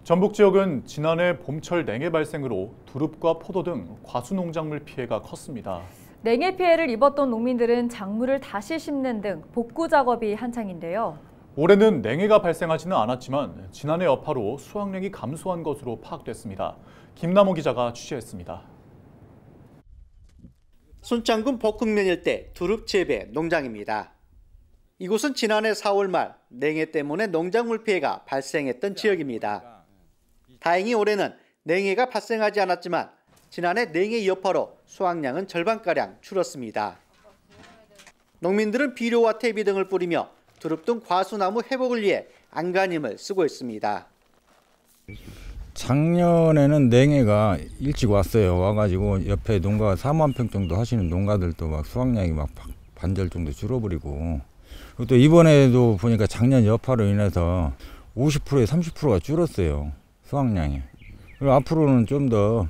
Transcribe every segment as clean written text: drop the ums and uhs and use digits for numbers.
전북 지역은 지난해 봄철 냉해 발생으로 두릅과 포도 등 과수 농작물 피해가 컸습니다. 냉해 피해를 입었던 농민들은 작물을 다시 심는 등 복구 작업이 한창인데요. 올해는 냉해가 발생하지는 않았지만 지난해 여파로 수확량이 감소한 것으로 파악됐습니다. 김남호 기자가 취재했습니다. 순창군 복흥면 일대 두릅 재배 농장입니다. 이곳은 지난해 4월 말 냉해 때문에 농작물 피해가 발생했던 지역입니다. 다행히 올해는 냉해가 발생하지 않았지만 지난해 냉해 여파로 수확량은 절반가량 줄었습니다. 농민들은 비료와 퇴비 등을 뿌리며 두릅 등 과수나무 회복을 위해 안간힘을 쓰고 있습니다. 작년에는 냉해가 일찍 왔어요. 와가지고 옆에 농가 4만 평 정도 하시는 농가들도 막 수확량이 막 반절 정도 줄어버리고, 또 이번에도 보니까 작년 여파로 인해서 50%에 30%가 줄었어요. 수확량이. 그리고 앞으로는 좀 더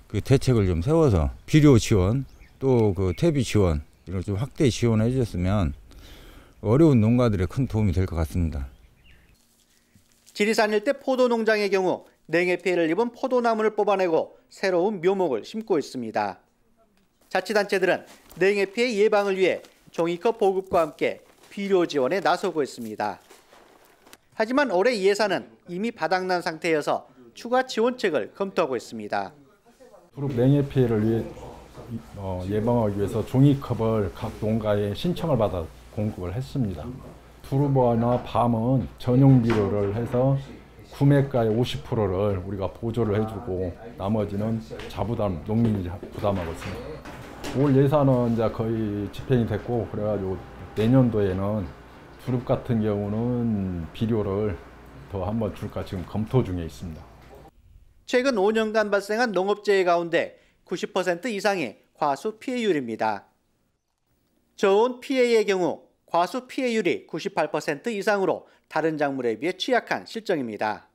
그 대책을 좀 세워서 비료 지원, 또 그 퇴비 지원 이런 좀 확대 지원해 주셨으면 어려운 농가들에 큰 도움이 될 것 같습니다. 지리산 일대 포도 농장의 경우 냉해 피해를 입은 포도나무를 뽑아내고 새로운 묘목을 심고 있습니다. 자치단체들은 냉해 피해 예방을 위해 종이컵 보급과 함께 비료 지원에 나서고 있습니다. 하지만 올해 예산은 이미 바닥난 상태여서 추가 지원책을 검토하고 있습니다. 두릅 냉해 피해를 위해 예방하기 위해서 종이컵을 각 농가에 신청을 받아 공급을 했습니다. 두릅이나 밤은 전용 비료를 해서 구매가의 50%를 우리가 보조를 해주고 나머지는 자부담 농민이 부담하고 있습니다. 올 예산은 이제 거의 집행이 됐고, 그래가지고 내년도에는 두릅 같은 경우는 비료를 더 한번 줄까 지금 검토 중에 있습니다. 최근 5년간 발생한 농업재해 가운데 90% 이상이 과수 피해율입니다. 저온 피해의 경우 과수 피해율이 98% 이상으로 다른 작물에 비해 취약한 실정입니다.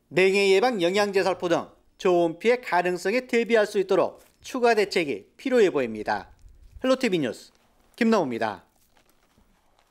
냉해 예방 영양제 살포 등 저온 피해 가능성에 대비할 수 있도록 추가 대책이 필요해 보입니다. 헬로티비 뉴스 김남호입니다.